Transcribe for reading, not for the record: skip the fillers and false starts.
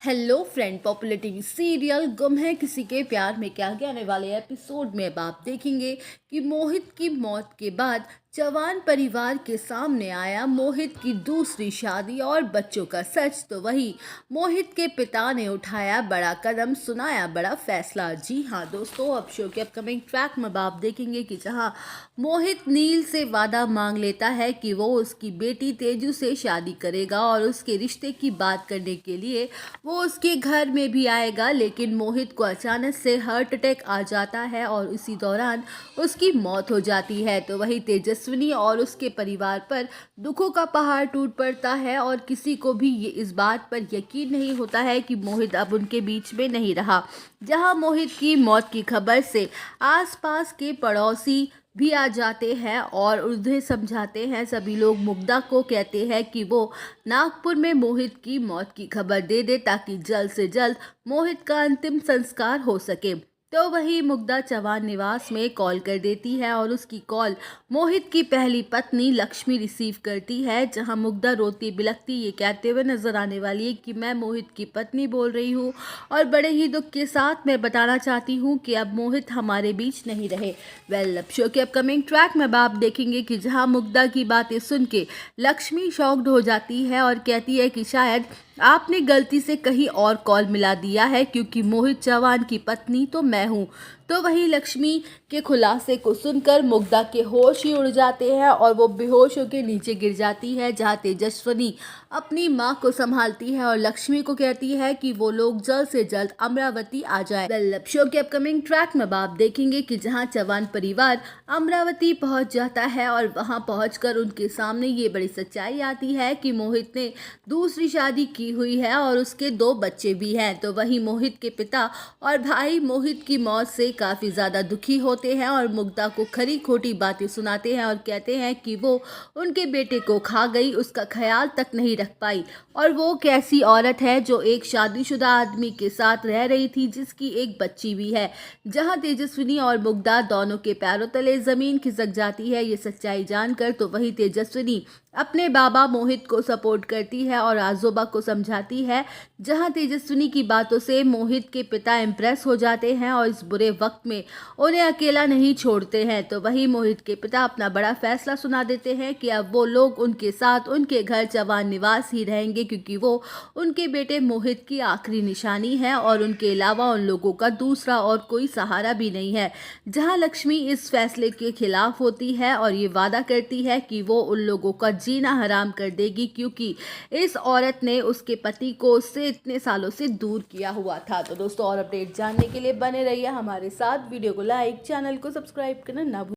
Hello friend, popular TV serial गुम है किसी के प्यार में क्या के आने वाले एपिसोड में अब आप देखेंगे कि मोहित की मौत के बाद जवान परिवार के सामने आया मोहित की दूसरी शादी और बच्चों का सच। तो वही मोहित के पिता ने उठाया बड़ा कदम, सुनाया बड़ा फैसला। जी हाँ दोस्तों, अब शो के अपकमिंग ट्रैक में आप देखेंगे कि जहाँ मोहित नील से वादा मांग लेता है कि वो उसकी बेटी तेजू से शादी करेगा और उसके रिश्ते की बात करने के लिए वो उसके घर में भी आएगा, लेकिन मोहित को अचानक से हार्ट अटैक आ जाता है और इसी दौरान उसकी मौत हो जाती है। तो वही तेजस्विनी और उसके परिवार पर दुखों का पहाड़ टूट पड़ता है और किसी को भी ये इस बात पर यकीन नहीं होता है कि मोहित अब उनके बीच में नहीं रहा। जहां मोहित की मौत की खबर से आसपास के पड़ोसी भी आ जाते हैं और उन्हें समझाते हैं। सभी लोग मुग्धा को कहते हैं कि वो नागपुर में मोहित की मौत की खबर दे दे ताकि जल्द से जल्द मोहित का अंतिम संस्कार हो सके। तो वही मुग्धा चौहान निवास में कॉल कर देती है और उसकी कॉल मोहित की पहली पत्नी लक्ष्मी रिसीव करती है। जहां मुग्धा रोती बिलखती ये कहते हुए नजर आने वाली है कि मैं मोहित की पत्नी बोल रही हूँ और बड़े ही दुख के साथ मैं बताना चाहती हूँ कि अब मोहित हमारे बीच नहीं रहे। वेल, अब शो के अपकमिंग ट्रैक में आप देखेंगे कि जहां मुग्धा की बातें सुन के लक्ष्मी शॉक्ड हो जाती है और कहती है कि शायद आपने गलती से कहीं और कॉल मिला दिया है, क्योंकि मोहित चौहान की पत्नी तो मैं हूँ। तो वही लक्ष्मी के खुलासे को सुनकर मुग्धा के होश ही उड़ जाते हैं और वो बेहोश होकर नीचे गिर जाती है। जहाँ तेजस्विनी अपनी माँ को संभालती है और लक्ष्मी को कहती है कि वो लोग जल्द से जल्द अमरावती आ जाए। वेल, शो के अपकमिंग ट्रैक में आप देखेंगे कि जहाँ चौहान परिवार अमरावती पहुंच जाता है और वहां पहुंचकर उनके सामने ये बड़ी सच्चाई आती है कि मोहित ने दूसरी शादी की हुई है और उसके 2 बच्चे भी हैं। तो वही मोहित के पिता और भाई मोहित की मौत से काफ़ी ज़्यादा दुखी होते हैं और मुग्धा को खरी खोटी बातें सुनाते हैं और कहते हैं कि वो उनके बेटे को खा गई, उसका ख्याल तक नहीं रख पाई और वो कैसी औरत है जो एक शादीशुदा आदमी के साथ रह रही थी जिसकी एक बच्ची भी है। जहां तेजस्विनी और मुग्धा दोनों के पैरों तले ज़मीन खिसक जाती है ये सच्चाई जानकर। तो वही तेजस्विनी अपने बाबा मोहित को सपोर्ट करती है और आजोबा को समझाती है। जहां तेजस्विनी की बातों से मोहित के पिता इम्प्रेस हो जाते हैं और इस बुरे वक्त में उन्हें अकेला नहीं छोड़ते हैं। तो वही मोहित के पिता अपना बड़ा फैसला सुना देते हैं कि अब वो लोग उनके साथ उनके घर चौहान निवास ही रहेंगे, क्योंकि वो उनके बेटे मोहित की आखिरी निशानी है और उनके अलावा उन लोगों का दूसरा और कोई सहारा भी नहीं है। जहां लक्ष्मी इस फैसले के खिलाफ होती है और ये वादा करती है कि वो उन लोगों का जीना हराम कर देगी, क्योंकि इस औरत ने उसके पति को उससे इतने सालों से दूर किया हुआ था। तो दोस्तों, और अपडेट जानने के लिए बने रहिए हमारे साथ। वीडियो को लाइक, चैनल को सब्सक्राइब करना ना भूलिए।